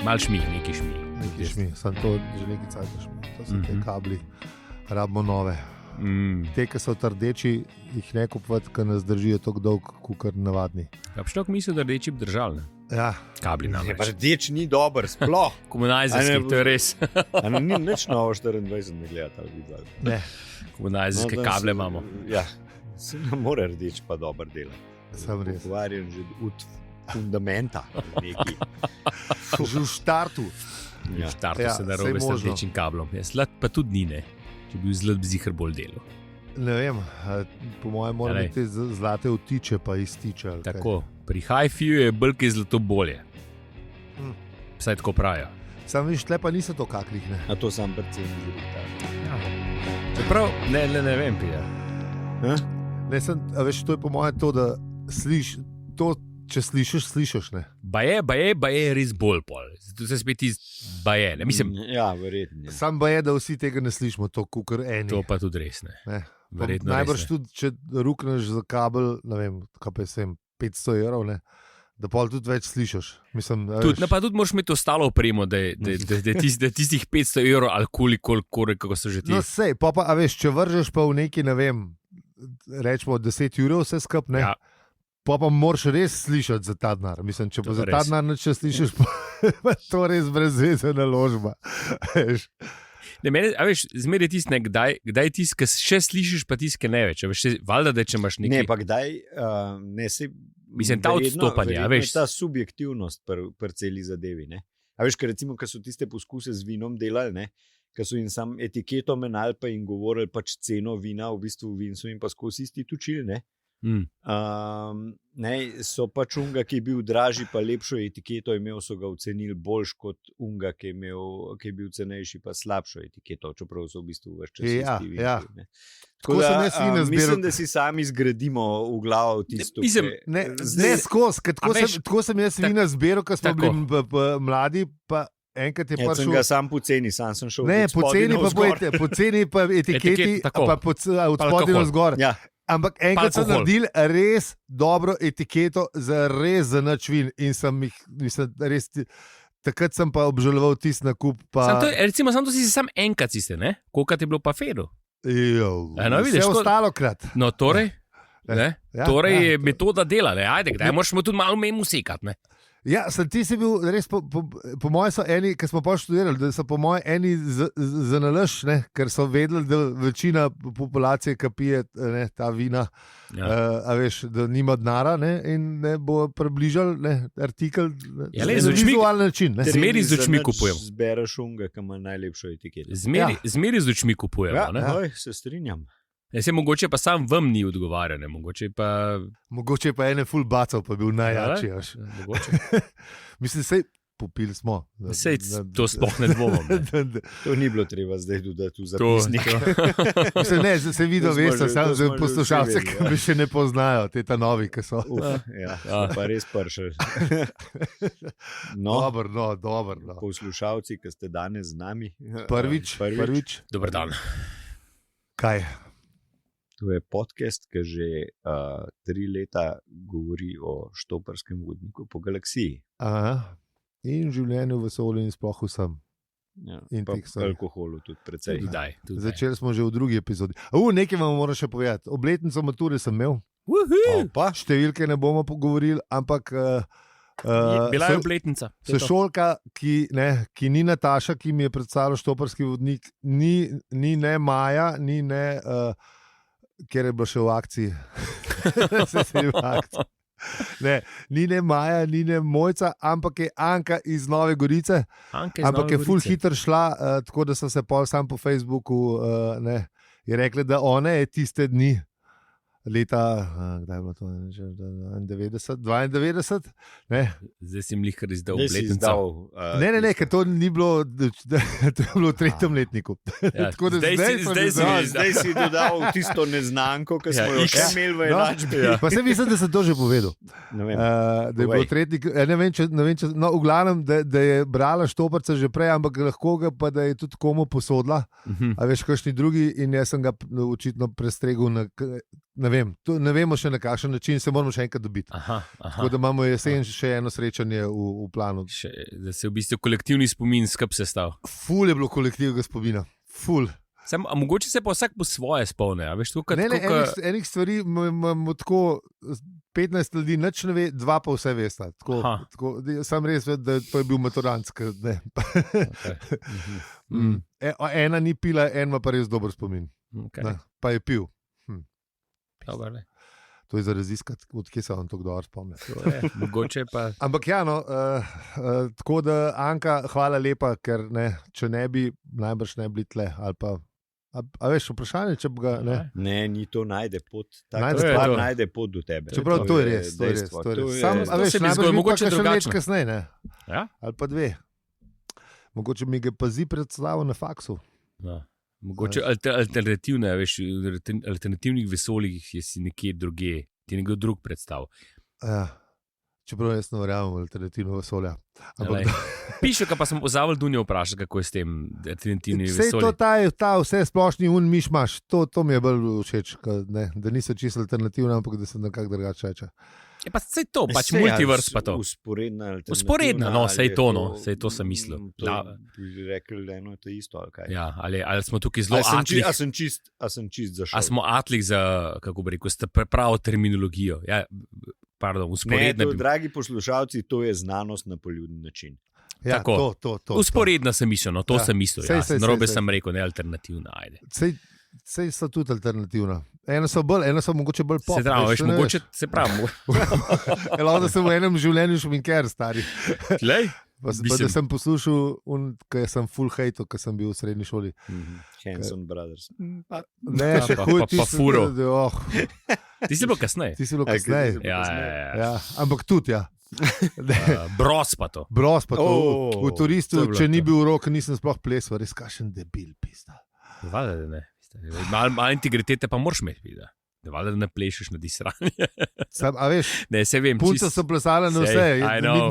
Mal šmi, neki šmi. Neki šmi, sem to že nekaj cajta šmi. To so te kabli, rabimo nove. Te, ki so rdeči, jih ne kupovati, ker nas držijo tako dolg, kot navadni. Ja, štok misli, da rdeči bi držali, ne? Ja. Kabli namreč. Rdeč ni dober, sploh. Komunajzerski, to je res. Ni nič novo 24 ne gledati ali videti. Ne. Komunajzerske kable imamo. Ja, se ne more rdeč pa dober delati. Sam res. Ukvarjen že od fundamenta neki. Že v štartu. V štartu se da robe s rdečim kablom. Zlat pa tudi ni, ne. Če bi bil zlat bzihr bolj delo. Ne vem, po mojem mora biti zlate vtiče pa iztiče. Tako, pri hi-fiju je bolj zlato bolje. Vsaj tako pravijo. Sam viš, tle pa niso to kaklih, ne. A to sam predvsem žiri. Čeprav, ne vem, Pija. Ne, veš, to je po mojem to, da če slišiš, ne. Baje je res bolj pol. Zato se spet baje, ne. Mislim, ja, verjetno. Sam baje, da vsi tega ne slišimo, to kukor eni. To pa tudi res, ne. Verjetno najbrž res, ne. tudi, če rukneš za kabel, ne vem, kaj pa je 500 €, ne, da pol tudi več slišiš. Mislim, Pa tudi moraš imeti ostalo opremo, da tistih 500 € ali koliko, kako so že ti. No sej, pa a veš, če vržeš pa v neki, ne vem, rečemo 10 € vse skup, ne, pa moraš res slišati za ta denar. Mislim, če pa za ta denar nič slišiš, pa to res brezvezna naložba. Veš. Ne, meni, a veš, zmeraj tisti, kdaj tisti, ki še slišiš, pa tisti, ki ne več. Veš, valjda, da če imaš nekaj... Ne, pa kdaj, ne se... Mislim, ta odstopanja, a veš. Ta subjektivnost pri celi zadevi, ne. A veš, ker recimo, ko so tiste poskuse z vinom delali, ne, ko so jim sam etiketo menali, pa jim govorili pač ceno vina, v bistvu vin so jim pa skozi isti točili, ne. Ne, so pač unga, ki je bil dražji, pa lepšo etiketo imel, so ga ocenili boljš kot unga, ki je bil cenejši, pa slabšo etiketo, čeprav so v bistvu več čas isti vini. Tako da mislim, da si sami zgradimo v glavo tisto. Ne skozi, tako sem jaz vina zbiral, ko smo bili mladi, pa enkrat je prišel... Sem ga sam poceni, sam sem šel poceni pa etiketi, pa od spodaj navzgor. Ja. Ampak enkrat so naredili res dobro etiketo za res za nič vin in sem jih, mislim, res, takrat sem pa obžaloval tisti nakup. Recimo, samo to si sam enkrat ciste, ne? Kolikrat je bilo pa fedo? Vse ostalo krat. No, torej, torej je metoda dela, ne? Ajde, kdaj moraš tudi malo memu sekati, ne? Ja, ti si bil res, po mojem so eni, ki smo pa študirali, da so po mojem eni za nalaž, ne, ker so vedeli, da večina populacije, ki pije ta vina, a veš, da nima denara, ne, in ne bo približal, ne, artikel na vizualen način. Zmeri z očmi kupujemo. Zbereš unga, ki ima najlepšo etiketo. Zmeri z očmi kupujemo, ne? Oj, se strinjam. Mogoče pa sam vam ni odgovarjal, mogoče pa ene ful bacov, pa bil najjačji. Mislim, sej popili smo. To sploh ne dvomim. To ni bilo treba zdaj dodati v zapisnik. Mislim, ne, se vidio, veste, samo za poslušalce, ki me še ne poznajo, te ta novi, ki so. Pa res pršel. Dobro. Poslušalci, ki ste danes z nami. Prvič. Dober dan. Kaj? To je podcast, ki že 3 leta govori o štoparskem vodniku po galaksiji. In življenju v vesolju in sploh vsem. Ja, in pa alkoholu tudi precej. Začeli smo že v drugi epizodi. Nekaj vam moram še povedati. Obletnico mature sem imel. Številke ne bomo pogovorili, ampak... bila je obletnica. Sošolka, ki ni Nataša, ki mi je predstavljal štoparski vodnik, ni ne Maja, ni ne... Ker je bilo še v akciji. Ni ne Maja, ni ne Mojca, ampak je Anka iz Nove Gorice. Ampak je ful hitro šla, tako da sem se pol sam po Facebooku je rekla, da ona je tiste dni leta, kdaj je bilo to, 92, ne? Zdaj si mi kar izdal obletnico. Ne, ker to ni bilo, to je bilo v 3. letniku. Zdaj si dodal tisto neznanko, ki smo jo še imeli v enačbi. Pa se mislim, da sem to že povedal. Da je bilo 3. Ne vem, če, v glavnem, da je brala štoparca že prej, ampak lahko ga pa, da je tudi komu posodila, a veš, kakšni drugi, in jaz sem ga očitno prestregel ne vemo še na kakšen način, se moramo še enkrat dobiti. Tako da imamo jesen še eno srečanje v planu. Da se v bistvu kolektivni spomin skup sestav. Ful je bilo kolektivnega spomina, ful. A mogoče se pa vsak po svoje spomne. Enih stvari imamo tako 15 ljudi, nič ne ve, 2 pa vse veste. Sam res ve, da to je bil maturantsk. Ena ni pila, en ima pa res dober spomin. Pa je pil. To je za raziskati, odkje se vam to kdo spomne. Mogoče pa. Ampak ja, tako da Anka, hvala lepa, ker če ne bi, najbrž ne bi tle ali pa. A veš, vprašanje, če bi ga... Ne, ni to najde pot. Najde pot do tebe. Čeprav to je res. Sam, a veš, najbrž bi pa še leč kasneje, ne? Ja? Ali pa 2. Mogoče mi ga pazi predstavil na faksu. Mogoče alternativne, veš, v alternativnih vesoljih je si nekje druge, ti nekdo drug predstav. Ja. Čeprav jaz ne verjamem v alternativno vesolje. Piše, pa sem pozabil Dunjo vprašati, kako je s tem alternativnim vesoljem. Sej to ta vse splošni miš imaš, to mi je bolj všeč, da niso čisto alternativne, ampak da se nekako drugače reče. Je pa sej to, pač multiverse pa to. Usporedna, sej to sem mislil. Bi rekli, eno je to isto, ali kaj. Ja, ali smo tukaj zelo atlih. A sem čist zašel. A smo atlih za, kako bi rekel, pravo terminologijo. Ja, pardon, usporedna. Ne, dragi poslušalci, to je znanost na poljuden način. Ja, tako. Usporedna sem mislil, to sem mislil. Narobe sem rekel, ne alternativna, ajde. Sej so tudi alternativna. Eno so mogoče bolj pop. Se pravi. Da sem v enem življenju šminker, stari. Tlej? Da sem poslušal, ko sem full hate, ko sem bil v srednji šoli. Hanson Brothers. Ne, še huj. Pa furo. Ti si bil kasneje. Ja. Ampak tudi, ja. Bros pa to. V Turistu, če ni bil rok, nisem sploh plesal, res kašen debil pizda. Valjda, da ne. Malo integritete pa moraš imeti, da. Valjda, da ne plešeš na disranje. A veš, ne, se vem. Punce so plesale na vse.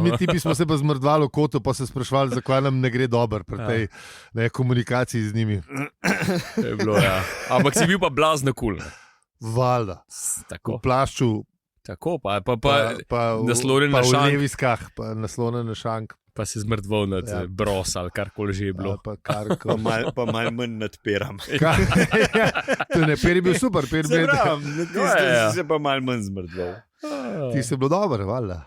Mi tipi smo se pa zmrdvali v kotu, pa se sprašvali, zakaj nam ne gre dobro pri tej komunikaciji z njimi. To je bilo, ja. Ampak si bil pa blazno kul. Valjda. Tako. V plašču. Tako, pa naslonjen na šank. Pa v leviskah, pa naslonjen na šank. Pa se zmrdval nad bros ali karkoli že je bilo. Pa malo manj nadperam. Peri bil super. Ti se pa malo manj zmrdval. Ti si bil dober, valjda.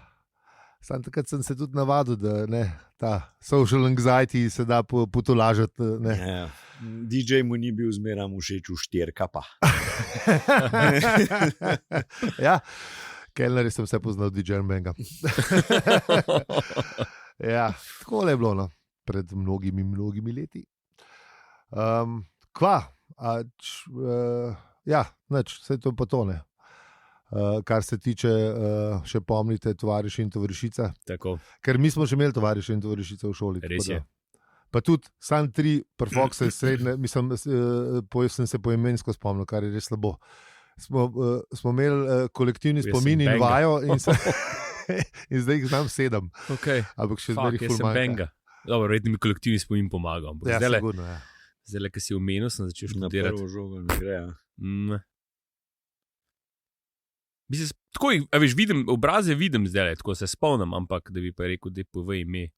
Sam takrat sem se tudi navadil, da ta social anxiety se da potolažiti. DJ mu ni bil zmeram všeč v 4 pa. Ja, kelneri sem se poznal DJ-jem Benga. Ja, tako je bilo pred mnogimi leti. Vse to pa to ne. Kar se tiče, še pomnite, tovariši in tovarišica. Tako. Ker mi smo že imeli tovariši in tovarišice v šoli. Res je. Pa tudi sam 3 prfokse srednje, sem se poimensko spomnil, kar je res slabo. Smo imeli kolektivni spomin in vajo in zdaj jih znam 7. Okay. Ampak še zdaj jih ful manjka. Dobro, redni mi kolektivni spomin pomaga. Ja, sigurno, ja. Zdaj, ko si omenil, sem začel študirati. Na prvo žogo ne gre, ja. Mislim, tako, a veš, obraze vidim zdaj, tako se spomnim, ampak da bi pa rekel, da povej ime.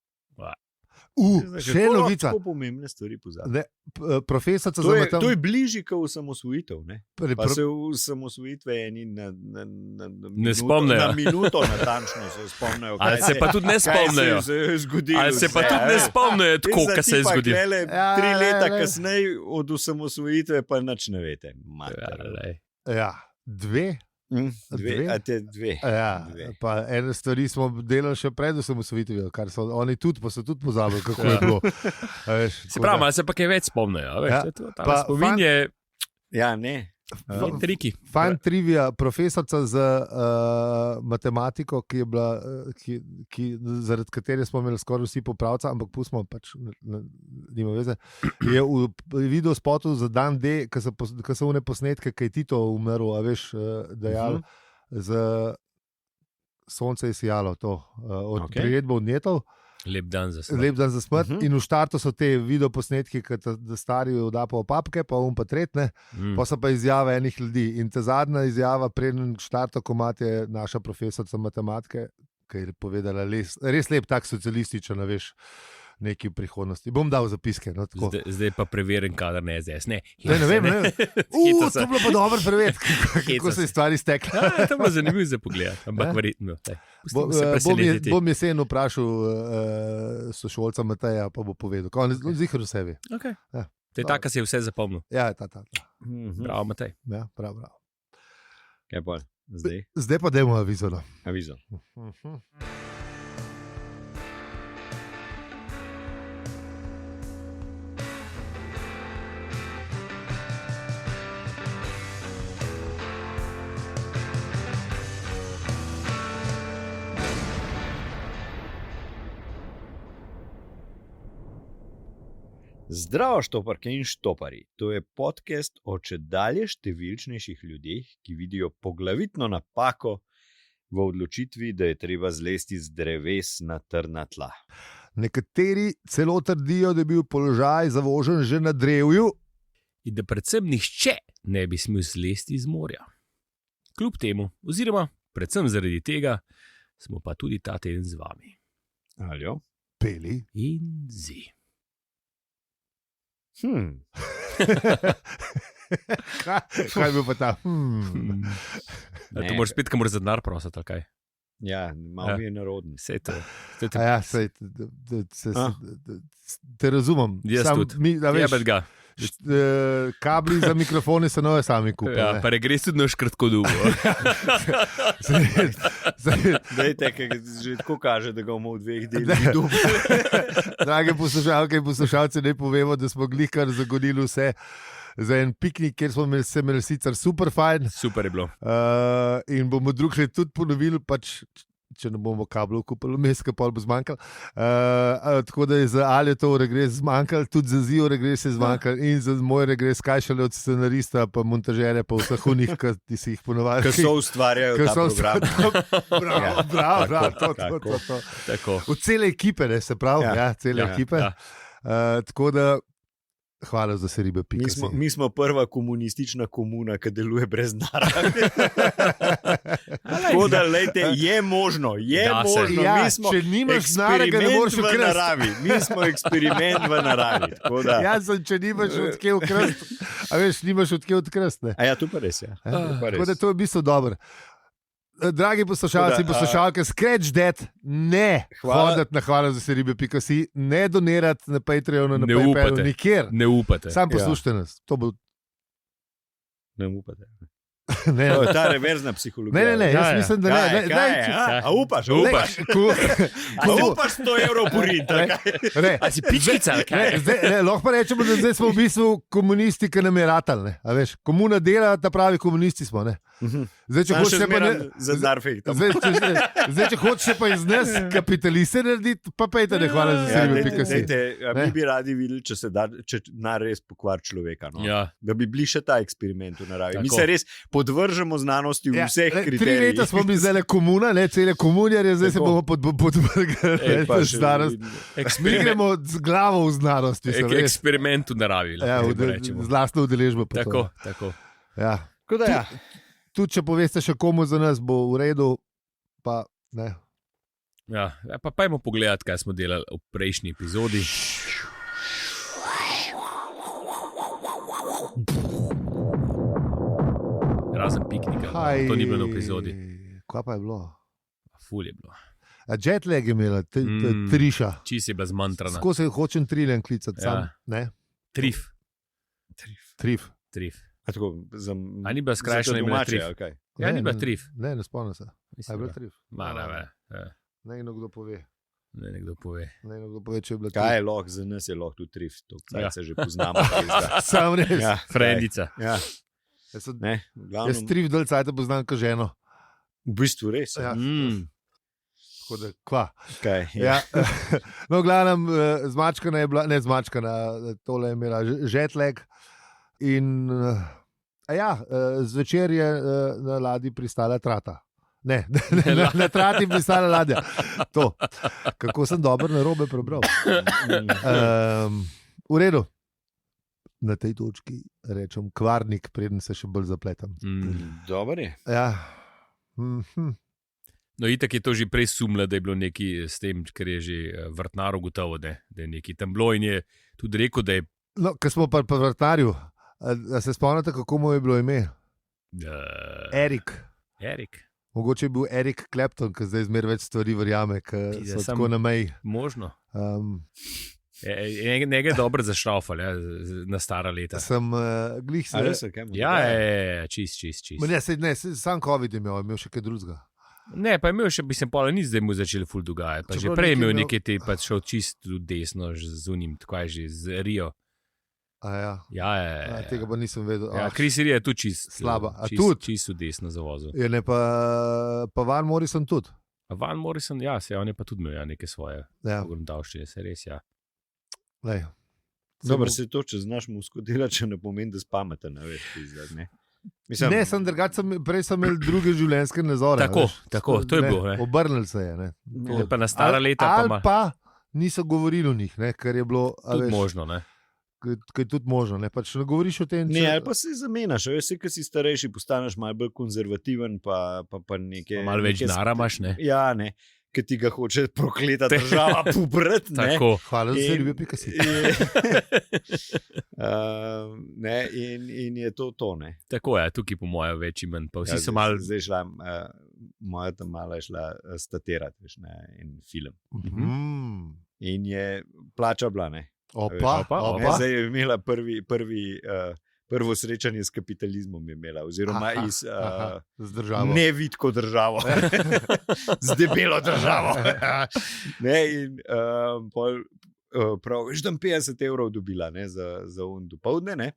Še novica. Tako pomembne stvari pozabi. Profesorica za matematika. To je bližje kot osamosvojitev. Pa se v osamosvojitve eni ne spomnejo. Na minuto natančno se spomnejo. Ali se pa tudi ne spomnejo. Ali se pa tudi ne spomnejo tako, kaj se je zgodilo. 3 leta kasneje od osamosvojitve pa nič ne vete. Ja, 2. Dve. Ja, pa ene stvari smo delali še pred osamosvojitvijo, kar so oni tudi, pa so tudi pozabili, kako je bilo. Se pravi, ali se pa kaj več spomnejo. Spomin je... Ja, ne. Triki. Fajn trivia, profesorica za matematiko, ki je bila, zaradi katere smo imeli skoraj vsi popravca, ampak pustimo, pač nima veze, je v video spotu za dan D, ko so une posnetke, kaj Tito umrl, a veš, dejal, za sonce je sijalo to, od prijedbo odnjetov. Lep dan za smrt. Lep dan za smrt. In v štartu so te videoposnetki, ki te stari vdapajo papke, pa pa tretne, pa so pa izjave enih ljudi. In ta zadnja izjava, preden štarta komat, je naša profesorica matematike, ki je povedala res lep tak socialističen, veš, neki v prihodnosti. Bom dal zapiske. No, zdaj pa preverjen, kadar ne SDS. Ne vem. To je bilo pa dobro preveriti, kako se je stvari stekle. To je zanimivo za pogled, ampak verjetno. Bom jesen vprašal sošolca Mateja, pa bo povedal. Zihar vse ve. Okay. Ja. To je ta, ki si je vse zapomnil. Ja, je ta. Bravo, Matej. Ja, bravo. Kaj pa zdaj? Zdaj pa dajmo avizo. Avizo. Zdravo, štoparke in štopari. To je podcast o čedalje številčnejših ljudeh, ki vidijo poglavitno napako v odločitvi, da je treba zlesti z dreves na trdna tla. Nekateri celo trdijo, da je bil položaj zavožen že na drevju. In da predvsem nihče ne bi smel zlesti z morja. Kljub temu, oziroma predvsem zaradi tega, smo pa tudi ta teden z vami. Aljo? Peli in zi. Kaj je bil pa ta? To moraš spet, ko moraš za denar prositi, ali kaj? Ja, malo mi je narodno. Vse to. Te razumem. Jaz tudi. Jebet ga. Kabli za mikrofone se nove sami kupijo. Ja, pa regres tudi naš kratko dugo. Dajte, ker že tako kaže, da ga bomo v dveh delih dugo. Drage poslušalke in poslušalci, ne povemo, da smo glihkar zagonili vse za en piknik, kjer smo imeli sicer super fajn. Super je bilo. In bomo drugšli tudi ponovili, pač če ne bomo kablov kupili, meska pol bo zmanjkalo. Tako da je za Aljo to regres zmanjkalo, tudi za Zijo regres je zmanjkalo in za moj regres, kaj šele od scenarista, pa montažere, pa vseh unih, ki si jih ponovali. Ki so ustvarjajo ta program. Bravo, to. V cele ekipe, ne, se pravi, cele ekipe. Tako da hvala za se ribe. Mi smo prva komunistična komuna, ki deluje brez narave. Tako da, lejte, je možno. Ja, če nimaš narega, ne moreš v naravi. Mi smo eksperiment v naravi. Če nimaš odkje v krst. A veš, nimaš odkje v krst. A ja, to pa res, ja. Tako da to je v bistvu dobro. Dragi poslušalci in poslušalke, scratch that, ne hoditi na hvala za se ribe.si, ne donirati na Patreonu, na PayPalu, nikjer. Ne upate. Sam poslušajte nas. Ne upate. Ta reverzna psihologija. Ne, jaz mislim, da ne. A upaš? A upaš 100 evrov poriti? A si pičkica? Lahko pa rečemo, da zdaj smo v bistvu komunisti, ki nam je ratali. Komuna dela, ta pravi komunisti smo. Zdaj, če hočeš pa iz nas kapitaliste narediti, pa pejte, ne hvala za sebe. Mi bi radi videli, če res pokvar človeka. Da bi bili še ta eksperiment v naravi. Mi se res podvržemo znanosti v vseh kriterijih. 3 leta smo mi zdaj komuna, cele komunjarje, zdaj se bomo podvrgali znanost. Mi gremo z glavo v znanosti. Eksperiment v naravi. Z lastno udeležbo. Tako. Tudi, če poveste še komu za nas, bo v redu, pa ne. Ja, pa pojmo pogledati, kaj smo delali v prejšnji epizodi. Razen piknika. To ni bilo v epizodi. Kaj pa je bilo? Ful je bilo. Jetlag je imela, triša. Čist je bila zmantrana. Tako se hočem trilen klicati sam. Trif. A ni bila skrajšana imena Trif? Ja, ni bila Trif. Ne spomnim se. A je bila Trif? Ne, nekdo pove. Nekdo pove, če je bila Trif. Kaj je lahko, za nas je lahko tudi Trif. To se že poznamo. Sam res. Frendica. Jaz Trif dol cajta poznam ko ženo. V bistvu res. Tako da, kva. No, v glavnem, zmačkana je bila, ne zmačkana, tole je imela jetlag. In zvečer je na ladji pristala trata. Ne trati pisala ladja. To. Kako sem dobro narobe prebral. V redu. Na tej točki rečem kvarnik, preden se še bolj zapletam. Dobar je. Ja. No, itak je to že prej sumla, da je bilo nekaj s tem, ker je že vrtnar ugotovil, da je nekaj tam bilo in je tudi rekel, da je... No, ker smo pa vrtnarju, a se spomnite, kako mu je bilo ime? Erik. Mogoče je bil Erik Clapton, ki zdaj zmer več stvari verjame, ki so tako na meji. Možno. Nekaj je dobro zašraufal, na stara leta. Sem glih se... Ja, čist. Ne, sam COVID je imel še kaj drugega. Ne, pa je imel še, bi se pola ni zdaj mu začeli ful dogajati. Pa že prej je imel nekaj te, pa šel čisto desno z unim, tako je že z Rio. Ja. Tega pa nisem vedel. Chris Rio je tu čist slaba. Čisto desno zavozil. Je ne pa Van Morrison tudi. Van Morrison, ja, se on je pa tudi imel neke svoje pogledavščine, se res, ja. Dobro, se to, če znaš musko delati, če ne pomeni, da spamete, ne veš, ne. Mislim, ne, sem drugače, prej sem imel druge življenjske nazore. Tako, to je bilo. Obrnil se je. Ne. Pa na stara leta ali pa niso govorili o njih, ne, ker je bilo... Tudi možno, ne. Kaj je tudi možno, ne, pa če ne govoriš o tem... Ne, ali pa se zamenjaš, veš, ker si starejši, postaneš malo bolj konzervativen, pa nekaj... Malo več denarja imaš, ne. Ja, ne. Ki ti ga hoče prokleta država pobrati. Tako. Hvala za ljubi, pika si. In je to, ne. Tako je, tukaj po mojem več imen. Pa vsi so malo... Zdaj šla, moja tam mala je šla statirati, veš, na en film. In je plača bila, ne. Opa. Zdaj je imela prvo srečanje s kapitalizmom je imela, oziroma z državo. Nevidko državo. Z debelo državo. In prav, veš, tam 50 evrov dobila, ne, za dopoldne, ne.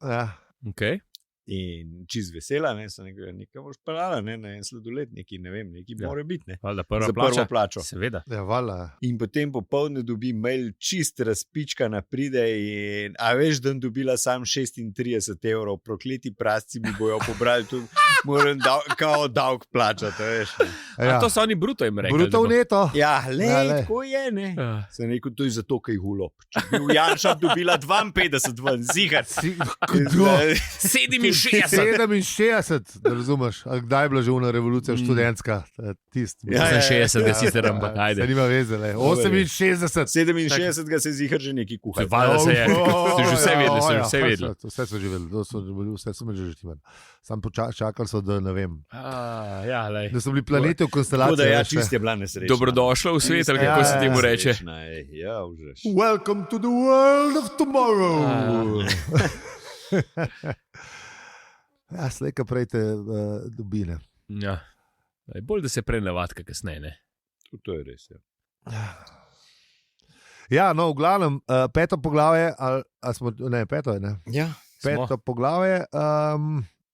Okay. In čist vesela, ne, sem nekaj boš pelala, ne, na en sladoled, nekaj, ne vem, nekaj mora biti, ne. Valjda za prvo plačo. Seveda. Ja, valjda. In potem popoldne dobi mail čist razpičkana pride in, a veš, da dobila sam 36 evrov, prokleti prasci mi bojo pobrali, tu moram kao davk plačati, veš. A to so oni bruto jim rekli. Bruto v neto. Ja, tako je, ne. Sem rekel, to je zato, kaj hulop. Če bi v Janša dobila 52 ven, zigar. 67, da razumeš. Kdaj je bila že ona revolucija študentska? Tist. Ja, 60 ga sicer, ampak ajde. Se nima veze, ne. 68. 67 ga se zihar že neki kuhaj. Valjda se je. Ste že vse vedeli. Vse so že vedeli. Vse so me že žetimen. Sam čakali so, da ne vem. Da so bili planeti v konstelaciji. Tako da ja, čist je bila nesrečna. Dobrodošla v svet, ali kako se temu reče. Ja, užeš. Welcome to the world of tomorrow. Ja, slejka prej te dobine. Ja, bolj da se prenavadka kasneje, ne. To je res, ja. Ja, no, v glavnem, peto poglavje, peto je, ne? Ja, peto poglavje,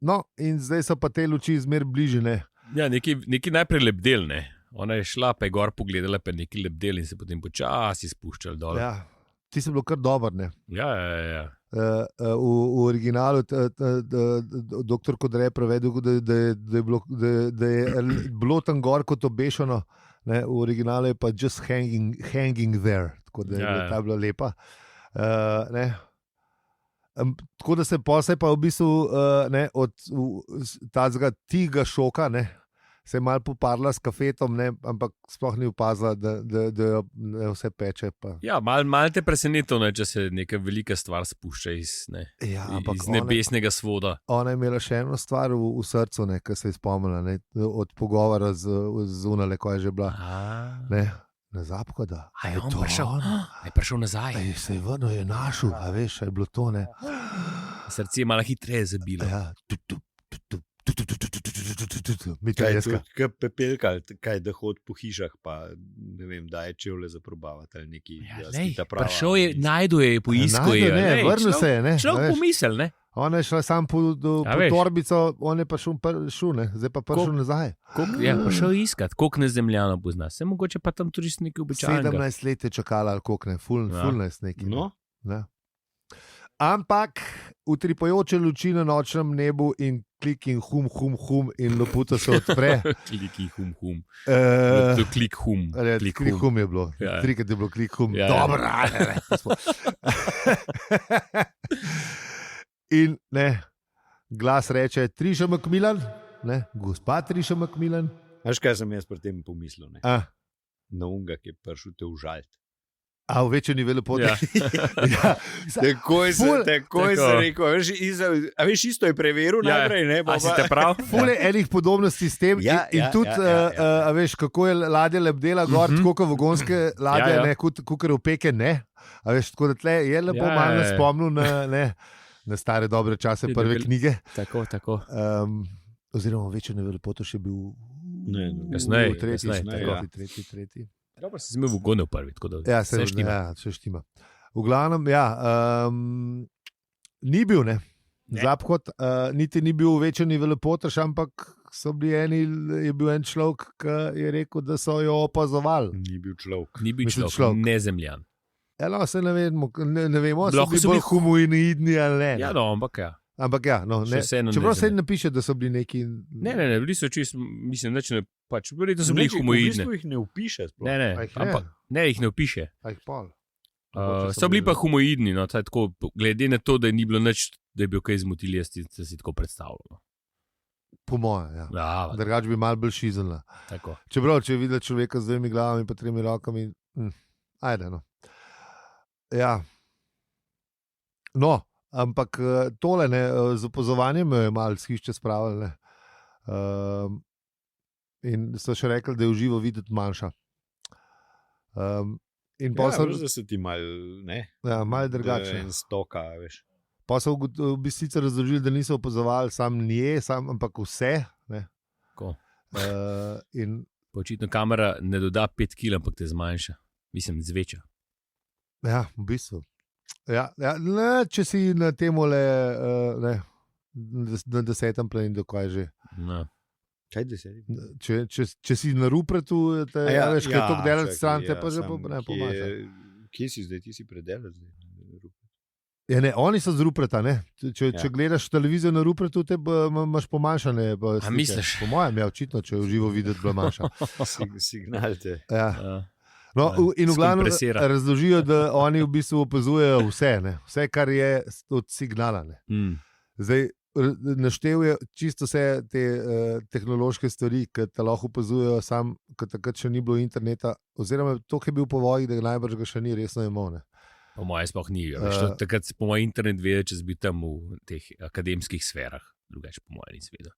no, in zdaj so pa te luči zmer bliži, ne? Ja, neki najprej lebdel, ne. Ona je šla, pa je gor pogledala, pa neki lebdel in se potem počasi spuščal dol. Ja, ti si bilo kar dober, ne? Ja. V originalu doktor Kodre je prevedel, da je bilo tam gor kot obešeno, ne? V originalu je pa just hanging there, tako da je ta bila lepa. Tako da se pa v bistvu od tazga tiga šoka, ne? Se je malo poparila s kafetom, ne, ampak sploh ni opazila, da vse peče. Pa. Ja, malo te presenetilo, če se neka velika stvar spušča iz nebesnega svoda. Ona je imela še eno stvar v srcu, ki se je spomnila, ne, od pogovora z Unale, ko je že bila. Ne zapko, da je prišel nazaj. Se je vrnil, je našel, a veš, je bilo to, ne. Srce je malo hitreje zabilo. Ja, Kot pepelka, kaj da hod po hišah, pa ne vem, da je čevlje za probavati ali neki. Prišel je, najdu je, poiskal je. Vrnil se je, ne. Človek pomisel, ne. On je šla sam po torbico, on je pa šel, ne. Zdaj pa prišel nazaj. Ja, prišel iskat, koliko ne zemljano pozna. Se mogoče pa tam tudi nekaj običajnega. 17 let je čakala, ali koliko ne, fulness neki. No. Ne. Ampak utripajoče luči na nočnem nebu in klik in hum in loputa se odpre. Klik in hum. Uh, Klik hum. Klik hum je bilo. Ja. Trikrat je bilo klik hum. Ja. Dobro. In ne, glas reče, Triša Macmillan, ne, gospa Triša Macmillan. Veš, kaj sem jaz pri tem pomislil? Ne? A, Na unga, ki je prišel te užaliti. a v večji niveli poti. Ja. Ja. Takoj Ful- sem Tako. rekel, a veš, isto je preveril Ja. najprej, ne? A si te prav? Fule enih podobnosti s tem Ja, in ja, tudi, ja. a veš, kako je ladja lebdela gor, tako kot vagonske ladje, Ja, ja. ne, kot opeke, ne. A veš, tako da tle je lepo Ja, malo ja, nas ja. spomnil na stare dobre čase Je prve debel- knjige. Tako. Oziroma, večji nivel potu še bil Kasneje, tretji. Dobro, si imel vgone v prvi, tako da Ja, vse štima. ja, se štima. V glavnem, ja, ni bil, ne. Ne. Zaphod, niti ni bil večji nivel potaš, ampak je bil en človek, ki je rekel, da so jo opazovali. Ni bil človek. Ni bil Mislim, človek, človek. ne zemljan. Eno, se ne vemo, ne vemo, so Lahko bili so bolj bili humanoidni ali ne. Ja, no, ampak ja. Ampak ja, no, Še ne. vseeno Čeprav se nezemljan. ne piše, da so bili neki. Ne, bili so čisto, mislim, da pač, verjetno so bili V humoidni. bistvu jih ne upiše. sploh. Ne, A jih ne? ampak ne jih ne opiše. A jih pol. So bili pa humoidni, no, tako, glede na to, da ni bilo nič, da je bil kaj zmotil, jaz si tako predstavljal. No. Po mojem, ja. Ja, Drugač bi mal bolj šizenla. tako. Čeprav, če je videl človeka z dvemi glavami in 3 rokami, ajde. No. Ja. No, ampak tole ne, z opazovanjem me je malo skišče spravili. In so še rekli, da je v živo videti manjša. In pa Ja, so, veš, da se ti mal, ne? ja, malo Da je drugače. En stoka, veš. Pa so v bistvu sicer razložili, da niso opazovali samo nje, ampak vse. Ne. Tako. In Pa očitno kamera ne doda 5 kg, ampak te zmanjša. Mislim, zveča. ja, v bistvu. Ja, ne, če si na tem na 10. planetu, kaj že. No. Kaj deseti? Če si na Rupretu, veš, kaj to delati stran, te pa že ne pomaga. Kje si zdaj, ti si predelal zdaj? Ja, ne, oni so z Rupreta. Če gledaš televizijo na Rupretu, te imaš pomanjšane. A misliš? Po mojem, ja, očitno, če je v živo videti, bila manjša. Signal te. Ja. Ja. No, in v glavnem Skompresira. razložijo, da oni v bistvu opazujejo vse, ne? Vse, kar je od signala. Ne? Zdaj, naštel je čisto vse te tehnološke stvari, ki te lahko opazujejo, sam, ker takrat še ni bilo interneta, oziroma to, ki je bil po vojni, da najbrž ga še ni resno imel. Po mojem, sploh ni. Takrat si po mojem internet vedel, če si bil tam v teh akademskih sferah. Drugače, po mojem, nisi vedel.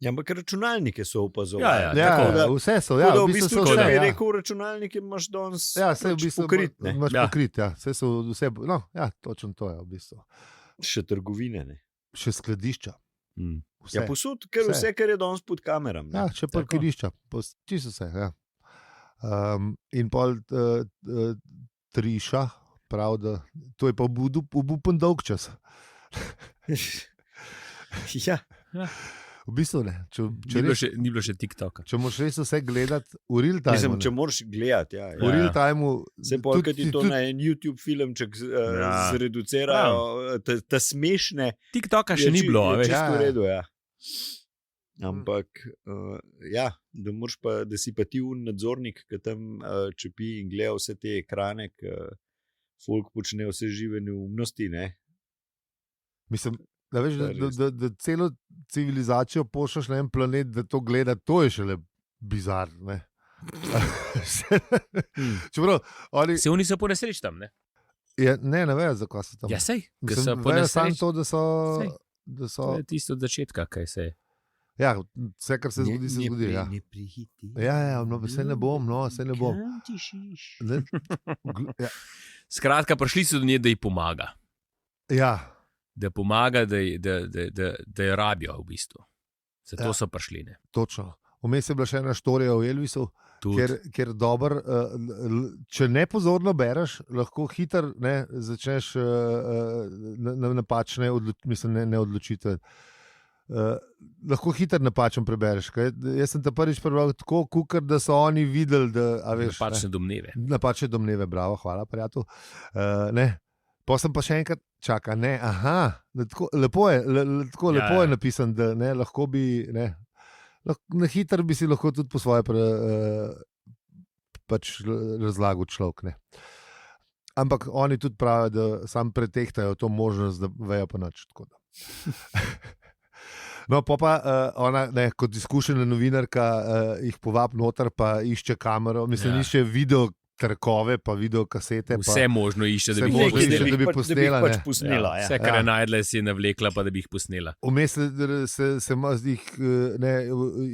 Ja, ampak računalnike so opazovali. Ja, Ja, Tako da- vse so. Tako Ja, da v v bistvu bistvu, so če vse. bi Ja. rekel računalnike, imaš danes Ja, vse je v bistvu pokrit, ne? imaš Ja. pokrit. Ja. Vse so vse, no, ja, točno to je v bistvu. Še trgovine, ne? Še skladišča. Vse. Ja, posod, ker Vse. vse, kar je danes pod kamerami. Ja, še parkirišča, čisto vse. Ja. In pol Triša, prav, da to je pa obupen dolg čas. Ja. V bistvu ne. Ni bilo še TikToka. Če moraš res vse gledati v real time. Mislim, če moraš gledati, ja. V real time. Se pa, kad ti to na en YouTube filmček zreducirajo, ta smešne. TikToka še ni bilo, a veš. Čisto Ja. v redu, ja. Ampak, ja, da si pa ti nadzornik, ki tam čepi in gleda vse te ekrane, ki folk počne vse žive neumnosti, ne? Mislim, da veš, da celo civilizacijo pošljaš na en planet, da to gleda, to je šele bizarno. Čeprav oni. Se oni so po nesreč tam, ne? Ne vejo, zakaj so tam. Ja, sej. Mislim, vejo samo to, da so. To je tisto od začetka, kaj se je. Ja, vse, kar se zgodi, se zgodi. Ja, Ne prihiti. ja, no, vse ne bom, no, vse ne bom. Ne, ja. Skratka, prišli so do nje, da ji pomaga. Ja, Da pomaga, da jo rabijo v bistvu. Zato Ja. so prišli. Ne? točno. Vmes je bila še ena štorija o Elvisu, Tudi. ker dober, če ne pozorno bereš, lahko hiter začneš napačne odločitve. Lahko hiter napačen prebereš. Jaz sem te prvič prebral tako, kukar, da so oni videli, da a veš, Napačne domneve. napačne domneve, bravo, hvala, prijatelj. Pa sem pa še enkrat čakal, lepo je, lepo je napisan, da ne, lahko bi, ne, na hitro bi si lahko tudi po svoje pač razlagal človek. Ne. Ampak oni tudi pravijo, da sam pretehtajo to možnost, da vejo pa nič. No, pa ona, ne, kot izkušena novinarka, jih povabi noter, pa išče kamero, išče video trkove, pa video kasete. Vse možno išče, da bi posnela. Vse, kar je najdla, si je navlekla, pa da bi jih posnela. Vmes se jih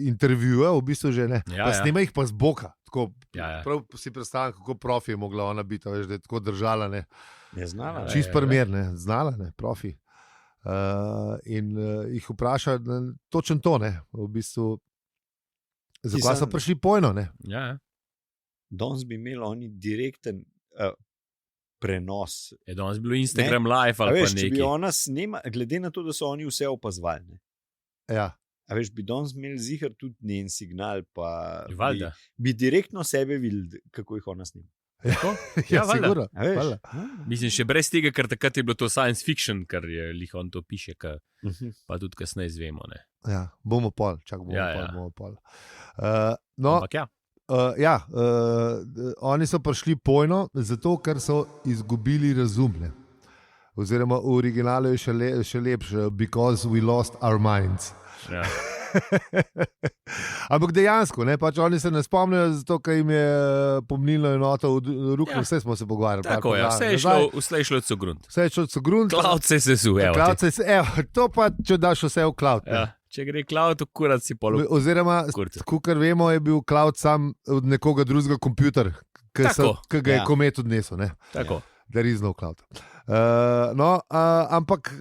intervjuje, v bistvu že ne. Pa snima jih pa z boka. Tako, prav si predstavljam, kako profi je mogla ona biti, veš, da je tako držala. Ne. Je znala. Čist primer, ne. Znala, ne, profi. In jih vpraša točno to, ne, v bistvu, zakaj so prišli pojno, ne. Ja. Danes bi imeli oni direkten prenos. Danes bi bilo Instagram live ali pa nekaj. Če bi ona snema, glede na to, da so oni vse opazovali. Ja. A veš, bi danes imeli ziher tudi njen signal, pa Valda. bi direktno sebe videli, kako jih ona snima. Ja, sigurno. Mislim, še brez tega, ker takrat je bilo to science fiction, ker je lih on to piše, pa tudi kasneje izvemo. Ne? Ja, bomo pol, bomo pol. Ampak oni so prišli pojno, zato ker so izgubili razum. Ne? Oziroma v originalu je še lepše, because we lost our minds. Ja. Ampak dejansko, ne, pač oni se ne spomnijo, zato ker jim je pomnilno enoto v ruku, vse smo se pogovarjali. Tako je, vse je šlo od grunt. Vse je šlo od grunt. Cloud se sesuje. To pa, če daš vse v cloud. Ja. Če gre cloud, kurat si polo. Oziroma, kakor vemo, je bil cloud sam od nekoga drugega kompjuter, ki ga je komet odnesel. Tako. There is no cloud. Ampak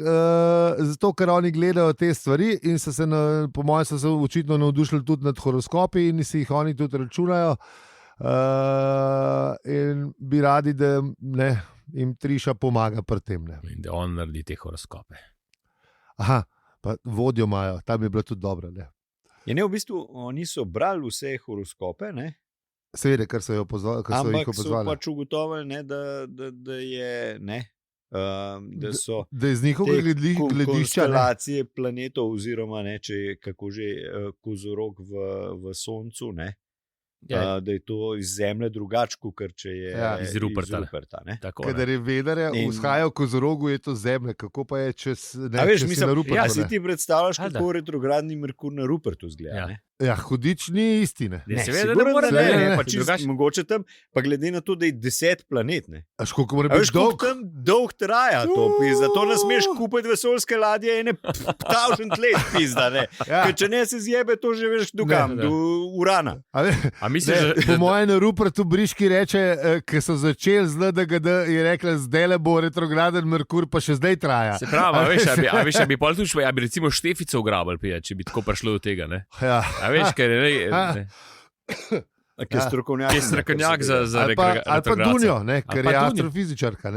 zato, ker oni gledajo te stvari in so se, po mojem, so se očitno navdušili tudi nad horoskopi in si jih oni tudi računajo in bi radi, da ne, jim Triša pomaga pri tem. Ne. In da on naredi te horoskope. Aha, pa vodjo imajo, tam je bilo tudi dobro. Ne. V bistvu oni so brali vse horoskope, ne? Seveda, ker so jih opozvali. Ampak so pač ugotovili, ne, da je, ne, da so da iz njihovega gledišča konstelacije planetov oziroma ne, če je kako že kozorog v Soncu, ne, da je to iz Zemlje drugačko, ker če je iz Ruperta. Kadar je vedarja vzhaja v kozorogu, je to Zemlja. Kako pa je, če si na Rupertu? Ja, si ti predstavljaš, kako retrogradni Merkur na Rupertu zgleda, ne? Ja, hudič ni istine. Seveda ne more ne. Mogoče tam, pa glede na to, da je 10 planet. Ne. Až koliko mora biti dolg? Tam dolg traja to, zato ne smeš kupiti vesoljske ladje ene 1000 let, pizda, ne. Ja. Ker če ne se zjebe, to že veš dogam, do Urana. Po mojem na Rupertu Briški reče, ker so začeli z LDGD, je rekla, zdaj le bo retrograden Merkur, pa še zdaj traja. Se pravi, a bi pol tuč, ja bi recimo Štefico ugrabili, če bi tako prišlo do tega, ne? Ja. A veš, ker je strokovnjak za retrogracijo. Ali pa Dunjo, ker je astrofizičarka.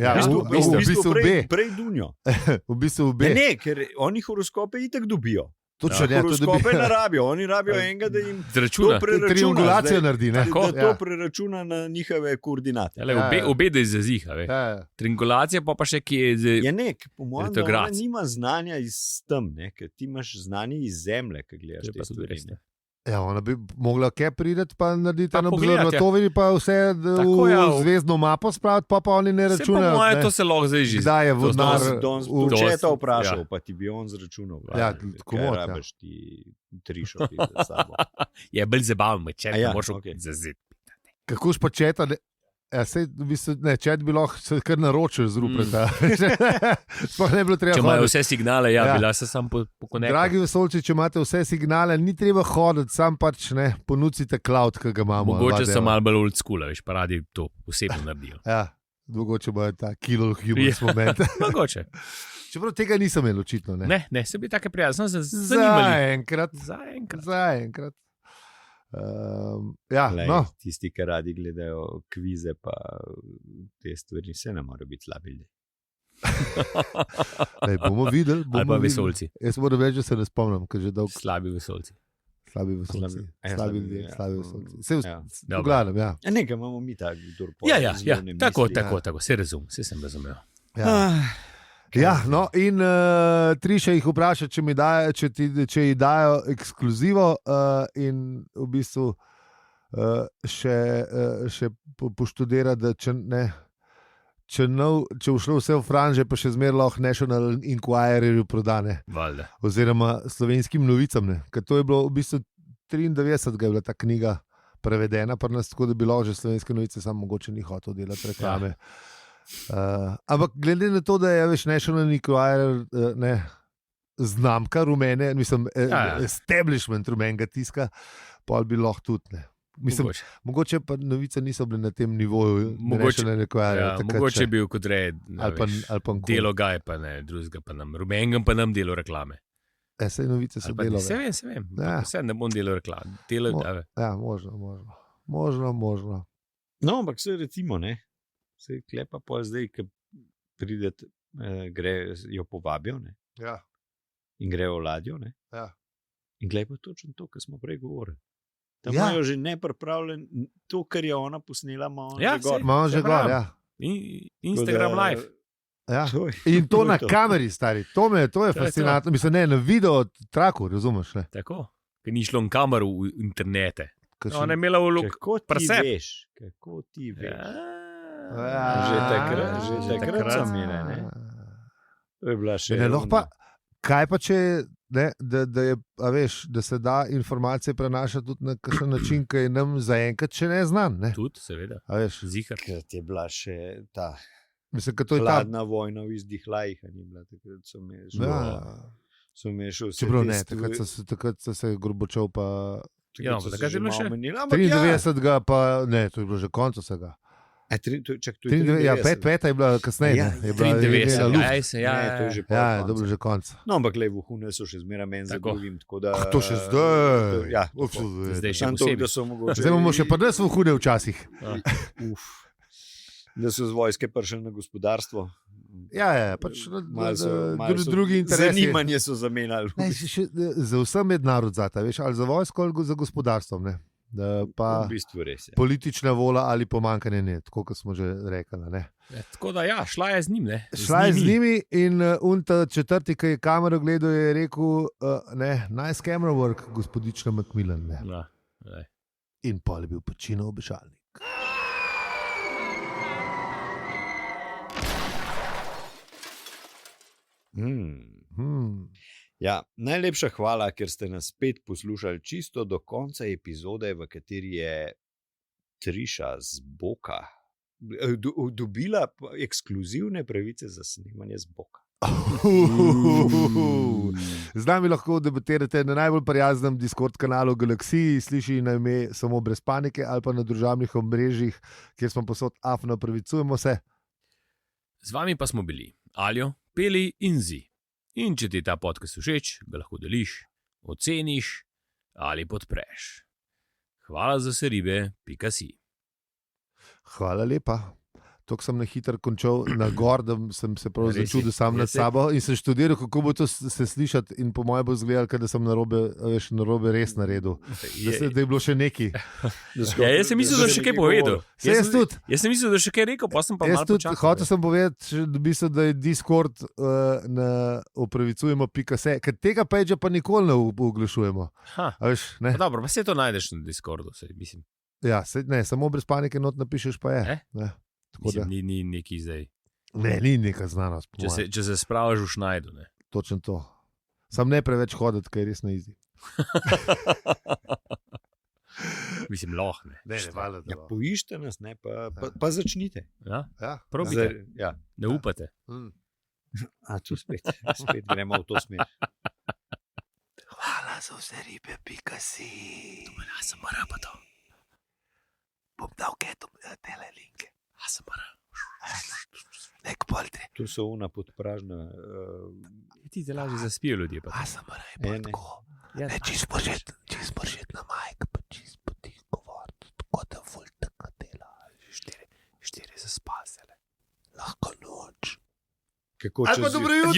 V bistvu prej Dunjo. V bistvu obe. Ne, ker oni horoskope itak dobijo. Horoskope ne rabijo, oni rabijo enega, da jim to preračuna. Triangulacijo naredi. Da to preračuna na njihove koordinate. Obe da iz zaziha. Triangulacija pa še kje je po mojem, da ona nima znanja iz tam, ker ti imaš znanje iz Zemlje, ki gledaš te stvari. Ja, ona bi mogla kaj prideti, pa narediti eno observatorij, pa vse v zvezdno mapo spraviti, pa oni ne računajo. Po moje, to se lahko zdaj že. Kdaj je vodnar? Če vprašal, pa ti bi on zračunal. Ja, kaj rabiš ti Trišo za sabo. Je bolj zabavno, če ne moraš zazeti. Kako pa četa? Če bi lahko kar naročil z Ruperta. Če imajo vse signale, bila se sam po konektu. Dragi vesoljci, če imate vse signale, ni treba hoditi, sam pač ne ponudite cloud, ki ga imamo. Mogoče so malo bolj old school, veš, pa radi to posebno naredijo. Ja, mogoče bo ta kilo humor moment. Mogoče. Čeprav tega nisem imel očitno. Ne, se bi take prijazno zaenkrat. Tisti, ki radi gledajo kvize, pa te stvari se ne morejo biti slabi. Bomo videli. Ali pa vesoljci. Jaz moram reči, da se ne spomnim. Slabi vesoljci. Slabi vesolci. Slabi ljudje, slabi vesolci. Vse Ja. v glavnem, ja. Nekaj imamo mi tak, kdor Ja, zelo ne tako, misli. se razum, vse sem razumel. Ja, no, in Triša jih vpraša, če ji dajo ekskluzivo, in v bistvu še poštudira, da če bo šlo vse v franže, pa še zmeraj lahko National Enquirerju prodane, Valjda. oziroma Slovenskim novicam. Ne. Ker to je bilo v bistvu 93, je bila ta knjiga prevedena, pa nas tako, da bi lahko že Slovenske novice, samo mogoče ni hotel delati reklame. Ampak glede na to, da je več National Enquirer znamka rumene, mislim, establishment rumenega tiska, pa bi lahko tudi ne. Mislim, mogoče pa novice niso bile na tem nivoju. Mogoče je bil kot red, ali pa delo ga je, pa ne, drugega pa nam, rumengem pa nam delo reklame. Sej novice so delove. Se vem, vse ne bom delal reklame. Ja, možno. No, ampak se recimo, ne, se klepa pa zdaj, ki pridete, jo povabijo, ne, Ja. in grejo v ladjo, ne, Ja. in klepa točno to, kar smo prej govorili. Tam Ja. imajo že nepripravljen, to, kar je ona posnela, ima on Ja, že gor. Imamo že gor, ja. Instagram live. Ja. To je- In to na to. kameri, stari. To je fascinantno. Mislim, ne, na video traku, razumeš? Ne? Tako, ker ni šlo v kamero v internete. Ko Ona je imela v luk. Kako ti presep. veš? Kako ti veš? Ja. Že takrat so imele, ne. To je bila še Ne, lahko pa, kaj pa če da se da informacije prenašati tudi na kakšen način, ki je nam zaenkrat še ne znan. Ne? Tudi, seveda. A veš, Zihar. Takrat je bila še ta mislim, da to je ta. hladna vojna v izdihljajih. Takrat so me še vse. Čeprav ne, te takrat so se Gorbačov pa Ja, so se takrat je že bilo malo še menili, ampak ja. 93. pa ne, to je bilo že konec vsega. Čak, to je 93, ja, 5 je bila kasneje. Ja, ne, je bila 93, luft. Ne, to je že pol Ja, konca. to je bilo že konec. No, ampak le vohune so še zmeraj meni za Tako. drugim. Tako da, To še zdaj. Ja, Zdaj še Samo to, posebej. da so mogoče. Zdaj imamo še pa nas v hude včasih. Da so z vojske prišli na gospodarstvo. Ja, pač Malo so- drugi interesi. Zanimanje so zamenjali. Ne, za vse mednarod zata, veš, ali za vojsko ali za gospodarstvo. Ne? Da, pa V bistvu res je. politična vola ali pomankanje ne, tako kot smo že rekli. Ne? Tako da, ja, šla je z njim. Ne? Šla je z njimi in ta četrti, ki je kamero gledal, je rekel: nice camera work, gospodična Macmillan. Ne? Ja, ne. In pol je bil Pacino obešalnik. Ja, najlepša hvala, ker ste nas spet poslušali čisto do konca epizode, v kateri je Triša z Boka dobila ekskluzivne pravice za snemanje z Boka. Z nami lahko debatirate na najbolj prijaznem Discord kanalu Galaksiji, sliši na ime Samo brez panike ali pa na družabnih omrežjih, kjer smo posod afno pravicujemo se. Z vami pa smo bili Aljo, Peli in Zi. In če ti je ta podcast všeč, ga lahko deliš, oceniš ali podpreš. Hvala za se ribe.si. Hvala lepa. Tako sem na hitro končal na gor, da sem se prav Res si, začudil sam nad res si. sabo in sem študiral, kako bo to se slišati, in po mojem bo izgledalo, da sem narobe res naredil. Da je bilo še neki. Ja, jaz sem mislil, da je še kaj povedal. Jaz Jaz sem mislil, da je še kaj rekel, pa sem pa malo počakal. Hotel sem povedati, da je Discord na opravicujemo.se, ker tega page pa nikoli ne oglašujemo. Ha, Veš, ne? pa dobro, pa se to najdeš na Discordu, saj, mislim. Ja, ne, samo brez panike not napišeš, pa je. Ne? Tako da, Mislim, ni neki zdaj. ne, ni neka znanost. po mojem. Če se spravaš v Šnajdu, ne. Točno to. Sam ne preveč hoditi, ker je res na izi. Mislim, lahko ne. Ja, poiščite nas, ne, pa začnite. Ja, Ja. probite, Ja. ne upate. A tu spet gremo v to smer. Hvala za vse ribe.si. ASMR pa to. Bom dal ketom tele linke. ASMR. Nek poltri. Tu so una podpražna. Ti te lažje zaspijo ljudje. Pa. ASMR je bolj Ne. tako. Ja, Ne, čist moržet na majk, pa čist potih govoriti, tako da ful tako dela. štiri za spasele. Lahko noč. Kako Ali pa čez dobro jutro.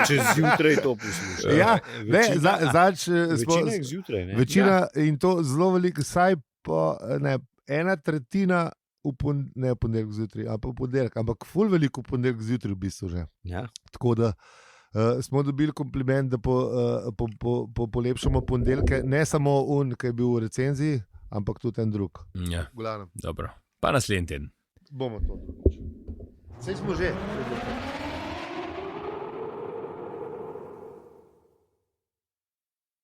čez zjutraj to poslušaš? Ja, ne, Večina je zjutraj. Ne? Večina in to zelo veliko, saj pa ne, ena tretjina ne v ponedeljek zjutraj, ampak ful veliko v ponedeljek zjutraj v bistvu že. Ja. Tako da smo dobili kompliment, da polepšamo ponedeljke, ne samo ki je bil v recenziji, ampak tudi en drug. Ja, Glavnem, dobro. Pa naslednji teden. bomo to drugič. Saj smo že.